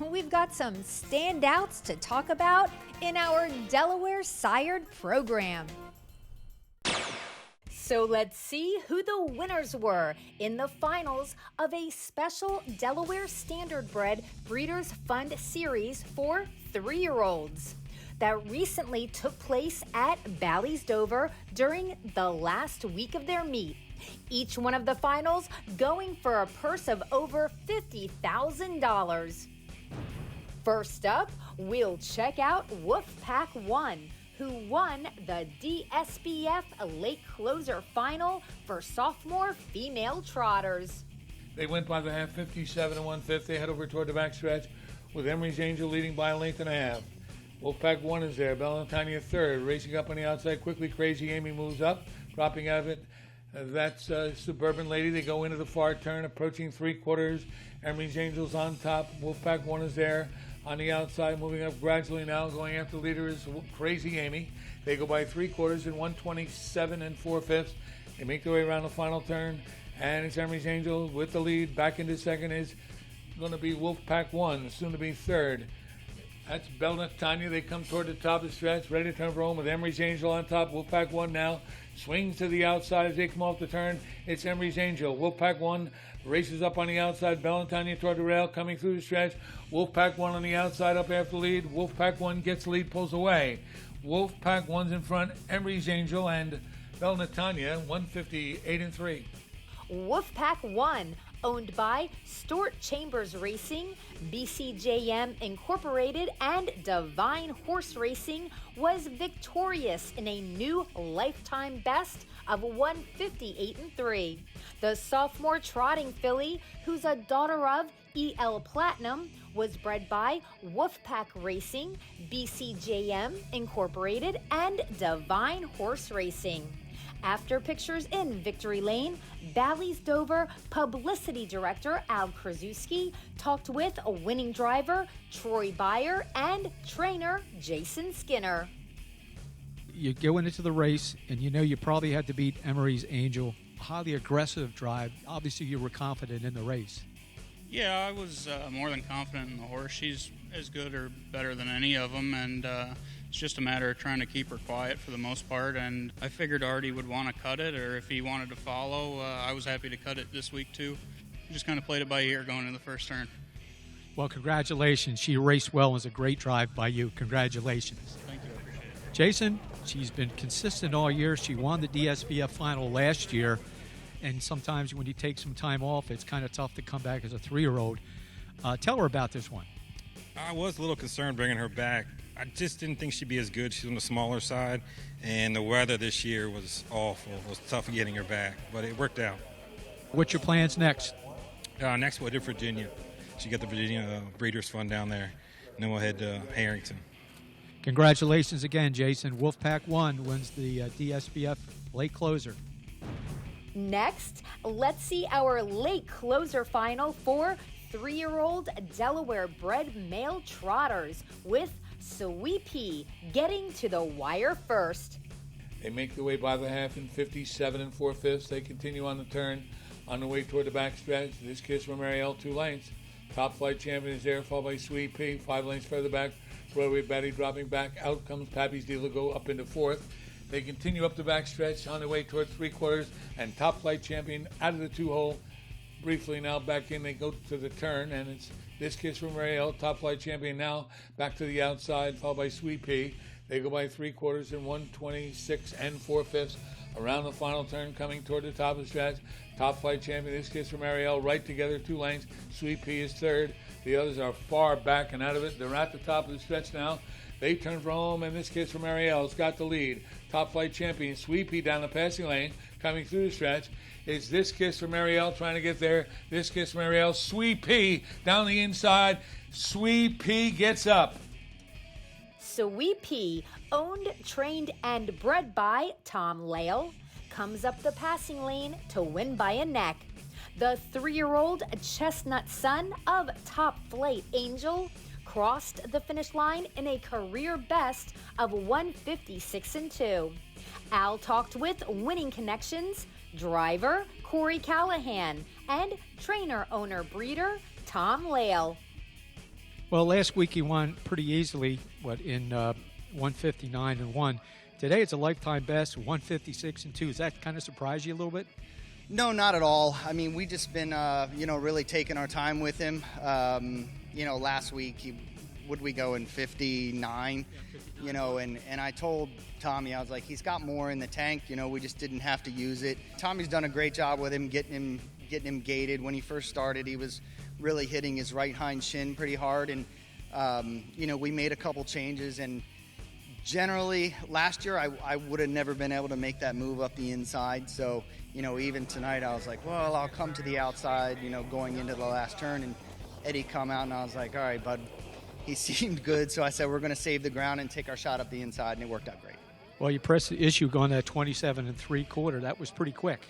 we've got some standouts to talk about in our Delaware Sired program. So let's see who the winners were in the finals of a special Delaware Standardbred Breeders' Fund Series for 3-year-olds that recently took place at Bally's Dover during the last week of their meet. Each one of the finals going for a purse of over $50,000. First up, we'll check out Wolfpack 1, who won the DSBF Lake Closer Final for sophomore female trotters. They went by the half 57 and 1/5. They head over toward the backstretch with Emery's Angel leading by a length and a half. Wolfpack 1 is there. Valentine third. Racing up on the outside quickly. Crazy Amy moves up, dropping out of it. That's Suburban Lady. They go into the far turn, approaching 3/4. Emery's Angel's on top. Wolfpack 1 is there. On the outside, moving up gradually now, going after the leader is Crazy Amy. They go by 3/4 in 1:27 and 4/5. They make their way around the final turn, and it's Emery's Angel with the lead. Back into second is going to be Wolfpack 1, soon to be third. That's Bella Tanya. They come toward the top of the stretch, ready to turn for home with Emery's Angel on top. Wolfpack 1 now swings to the outside as they come off the turn. It's Emery's Angel. Wolfpack 1 races up on the outside. Bella toward the rail, coming through the stretch. Wolfpack 1 on the outside, up after the lead. Wolfpack 1 gets the lead, pulls away. Wolfpack 1's in front. Emery's Angel and Bella Tanya, 158 and 3. Wolfpack 1, owned by Stort Chambers Racing, BCJM Incorporated, and Divine Horse Racing, was victorious in a new lifetime best of 158 and 3. The sophomore trotting filly, who's a daughter of E.L. Platinum, was bred by Wolfpack Racing, BCJM Incorporated, and Divine Horse Racing. After pictures in Victory Lane, Bally's Dover Publicity Director Al Krasuski talked with a winning driver Troy Beyer and trainer Jason Skinner. You go into the race and you know you probably had to beat Emery's Angel. Highly aggressive drive. Obviously you were confident in the race. Yeah, I was more than confident in the horse. She's as good or better than any of them, and it's just a matter of trying to keep her quiet for the most part. And I figured Artie would want to cut it, or if he wanted to follow, I was happy to cut it this week too. Just kind of played it by ear going into the first turn. Well, congratulations. She raced well. It was a great drive by you. Congratulations. Thank you, I appreciate it. Jason, she's been consistent all year. She won the DSBF final last year. And sometimes when you take some time off, it's kind of tough to come back as a 3-year-old. Tell her about this one. I was a little concerned bringing her back. I just didn't think she'd be as good. She's on the smaller side, and the weather this year was awful. It was tough getting her back, but it worked out. What's your plans next? Next we'll head to Virginia. She got the Virginia Breeders' Fund down there, and then we'll head to Harrington. Congratulations again, Jason. Wolfpack 1 wins the DSBF Lake Closer. Next, let's see our late closer final for 3-year-old Delaware bred male trotters, with Swee'pea getting to the wire first. They make their way by the half in 57 and 4/5. They continue on the turn on the way toward the backstretch. This kiss from Ariel, 2 lengths. Top Flight Champion is there, followed by Swee'pea, 5 lengths further back. Broadway Betty dropping back. Out comes Pappy's Dealer, go up into 4th. They continue up the backstretch on their way towards 3/4, and Top Flight Champion out of the 2-hole. Briefly now back in, they go to the turn, and it's This Kiss from Ariel. Top Flight Champion now back to the outside, followed by Swee'pea. They go by 3/4 in 1:26 and 4/5 around the final turn, coming toward the top of the stretch. Top Flight Champion, This Kiss from Ariel, right together, 2 lengths. Swee'pea is third. The others are far back and out of it. They're at the top of the stretch now. They turn for home, and This Kiss from Ariel's got the lead. Top Flight Champion, Swee'pea down the passing lane, coming through the stretch. It's This Kiss from Ariel trying to get there. This Kiss from Ariel, Swee'pea down the inside. Swee'pea gets up. Swee'pea, owned, trained, and bred by Tom Lale, comes up the passing lane to win by a neck. The 3-year-old chestnut son of Top Flight Angel crossed the finish line in a career best of 156 and 2. Al talked with Winning Connections driver Corey Callahan and trainer owner breeder Tom Lale. Well, last week he won pretty easily, in 159-1. Today it's a lifetime best, 156-2. Does that kind of surprise you a little bit? No, not at all. I mean, we just been, really taking our time with him. Last week, would we go in 59? And I told Tommy, I was like, he's got more in the tank. We just didn't have to use it. Tommy's done a great job with him, getting him gated. When he first started, he was really hitting his right hind shin pretty hard. And, we made a couple changes. And generally, last year, I would have never been able to make that move up the inside. So, even tonight, I was like, well, I'll come to the outside, going into the last turn. And Eddie come out, and I was like, all right, bud. He seemed good, so I said we're going to save the ground and take our shot up the inside, and it worked out great. Well, you pressed the issue going that 27 3/4. That was pretty quick.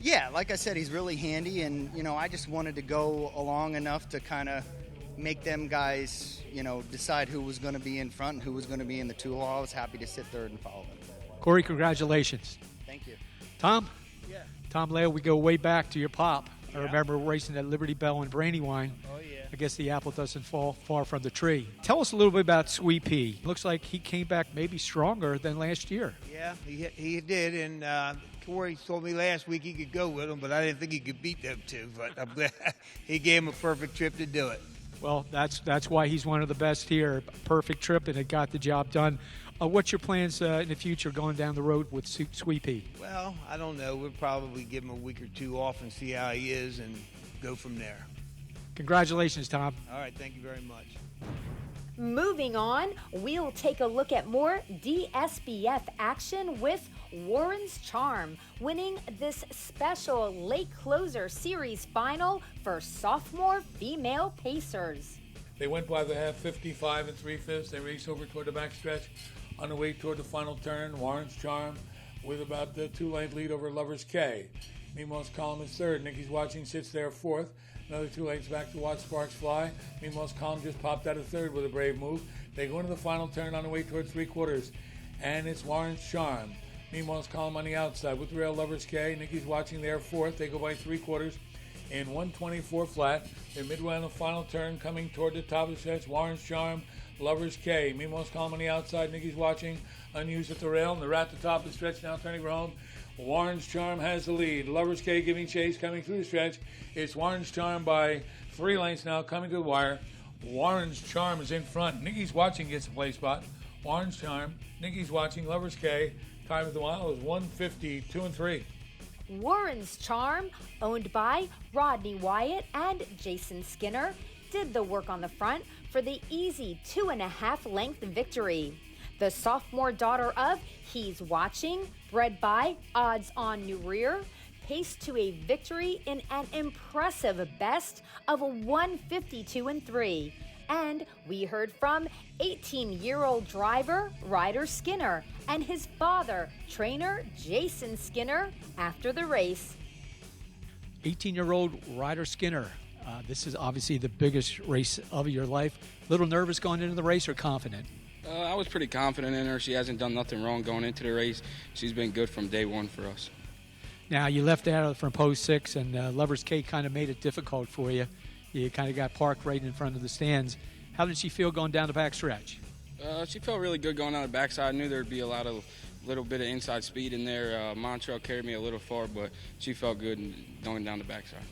Yeah, like I said, he's really handy, and, I just wanted to go along enough to kind of make them guys, decide who was going to be in front and who was going to be in the two-hole. I was happy to sit third and follow them. Corey, congratulations. Thank you. Tom? Yeah. Tom Leo, we go way back to your pop. Yeah. I remember racing at Liberty Bell and Brandywine. Oh, yeah. I guess the apple doesn't fall far from the tree. Tell us a little bit about Swee'pea. Looks like he came back maybe stronger than last year. Yeah, he did, and Corey told me last week he could go with him, but I didn't think he could beat them two. But I'm glad he gave him a perfect trip to do it. Well, that's why he's one of the best here. Perfect trip, and it got the job done. What's your plans in the future going down the road with Swee'pea? Well, I don't know. We'll probably give him a week or two off and see how he is and go from there. Congratulations, Tom. All right, thank you very much. Moving on, we'll take a look at more DSBF action with Warren's Charm, winning this special late closer series final for sophomore female pacers. They went by the half 55 3/5. They raced over toward the backstretch on the way toward the final turn. Warren's Charm with about the 2-length lead over Lover's K. Meanwhile, Column is third. Nicky's Watching sits there fourth. Another 2 lengths back to watch Sparks fly. Meanwhile, Column just popped out of third with a brave move. They go into the final turn on the way toward 3/4. And it's Warren's Charm. Meanwhile, Column on the outside with the rail Lover's K. Nicky's Watching there fourth. They go by 3/4 in 124 flat. They're midway on the final turn coming toward the top of the stretch. Warren's Charm, Lover's K. Meanwhile, Column on the outside. Nicky's Watching unused at the rail. And they're at the top of the stretch now turning for home. Warren's Charm has the lead. Lover's K giving chase coming through the stretch. It's Warren's Charm by 3 lengths now coming to the wire. Warren's Charm is in front. Nicky's Watching gets a play spot. Warren's Charm, Nicky's Watching, Lover's K. Time of the mile is 1:52 3. Warren's Charm, owned by Rodney Wyatt and Jason Skinner, did the work on the front for the easy 2.5 length victory. The sophomore daughter of He's Watching, bred by Odds On New Rear, paced to a victory in an impressive best of 152 3. And we heard from 18-year-old driver Ryder Skinner and his father, trainer Jason Skinner, after the race. 18-year-old Ryder Skinner. This is obviously the biggest race of your life. Little nervous going into the race or confident? I was pretty confident in her. She hasn't done nothing wrong going into the race. She's been good from day one for us. Now, you left out from post 6, and Lover's K kind of made it difficult for you. You kind of got parked right in front of the stands. How did she feel going down the back stretch? She felt really good going on the backside. I knew there would be a little bit of inside speed in there. Montrell carried me a little far, but she felt good going down the backside.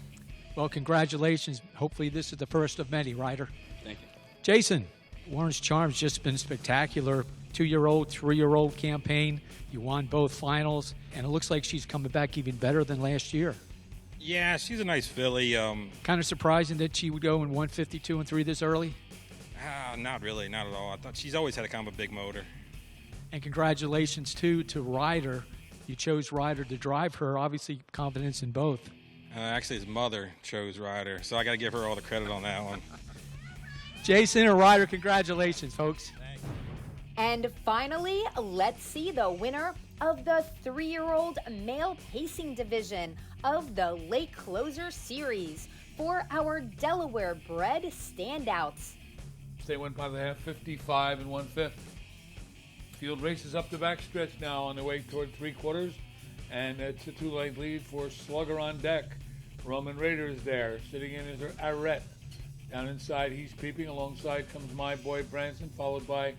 Well, congratulations. Hopefully this is the first of many, Ryder. Thank you. Jason, Warren's Charm's just been spectacular. 2-year-old, 3-year-old campaign. You won both finals, and it looks like she's coming back even better than last year. Yeah, she's a nice filly. Kind of surprising that she would go in 152 3 this early. Not really, not at all. I thought she's always had a kind of a big motor. And congratulations, too, to Ryder. You chose Ryder to drive her. Obviously, confidence in both. Actually, his mother chose Ryder, so I got to give her all the credit on that one. Jason and Ryder, congratulations, folks. Thanks. And finally, let's see the winner of the 3-year-old male pacing division of the Late Closer Series for our Delaware bred standouts. They went by the half 55 1/5. Field races up the backstretch now on the way toward 3/4, and it's a 2-length lead for Slugger on deck. Roman Raider is there, sitting in his arret. Down inside, he's peeping. Alongside comes My Boy Branson, followed by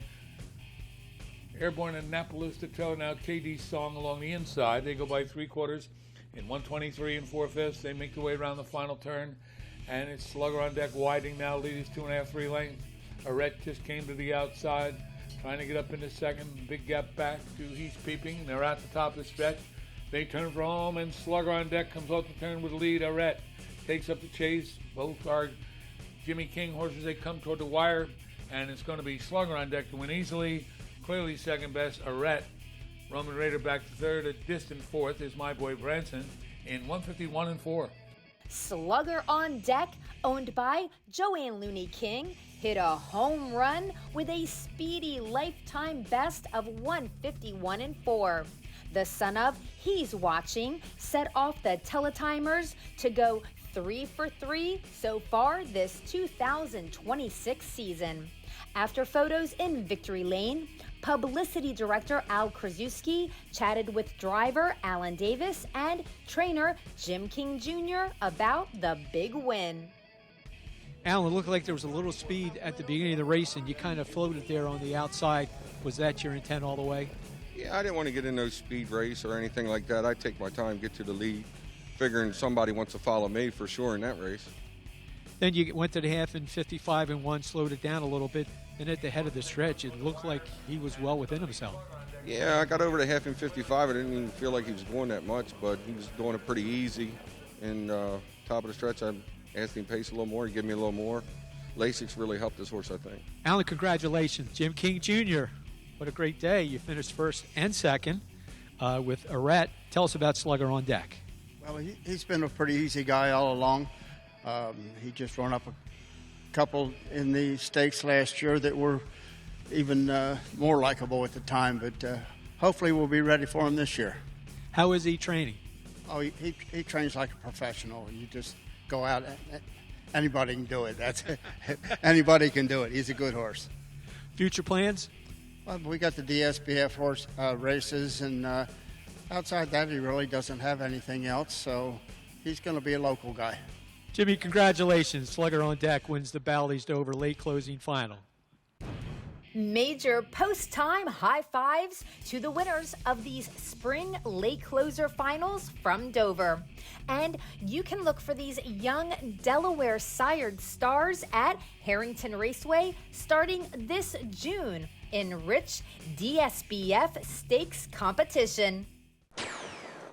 Airborne Annapolis to trailer now KD Song along the inside. They go by 3/4 in 1:23 and 4/5. They make their way around the final turn, and it's Slugger on deck, widening now, lead is 2.5, 3 lengths. Arette just came to the outside, trying to get up into second. Big gap back to He's Peeping. They're at the top of the stretch. They turn for home, and Slugger on deck comes off the turn with the lead. Arette takes up the chase. Both are Jimmy King horses. They come toward the wire, and it's going to be Slugger on deck to win easily. Clearly second best, Arette. Roman Raider back to third. A distant fourth is My Boy Branson in 1:51 and 4. Slugger on deck, owned by Joanne Looney King, hit a home run with a speedy lifetime best of 1:51 and 4. The son of He's Watching set off the teletimers to go 3 for 3 so far this 2026 season. After photos in Victory Lane, publicity director Al Krasuski chatted with driver Alan Davis and trainer Jim King Jr. about the big win. Alan, it looked like there was a little speed at the beginning of the race, and you kind of floated there on the outside. Was that your intent all the way? Yeah, I didn't want to get in no speed race or anything like that. I take my time, get to the lead, figuring somebody wants to follow me for sure in that race. Then you went to the half in 55 and 1, slowed it down a little bit, and at the head of the stretch, it looked like he was well within himself. Yeah, I got over the half in 55. I didn't even feel like he was going that much, but he was doing it pretty easy. And top of the stretch, I asked him to pace a little more. He gave me a little more. Lasix really helped this horse, I think. Alan, congratulations. Jim King Jr., what a great day. You finished first and second with Arette. Tell us about Slugger on deck. Well, he's been a pretty easy guy all along. He just run up a couple in the stakes last year that were even more likable at the time, but hopefully we'll be ready for him this year. How is he training? Oh, he trains like a professional. You just go out, anybody can do it. Anybody can do it. He's a good horse. Future plans? Well, we got the DSBF horse races, and outside that, he really doesn't have anything else, so he's going to be a local guy. Jimmy, congratulations. Slugger on deck wins the Bally's Dover late closing final. Major post-time high fives to the winners of these spring late closer finals from Dover. And you can look for these young Delaware sired stars at Harrington Raceway starting this June in rich DSBF stakes competition.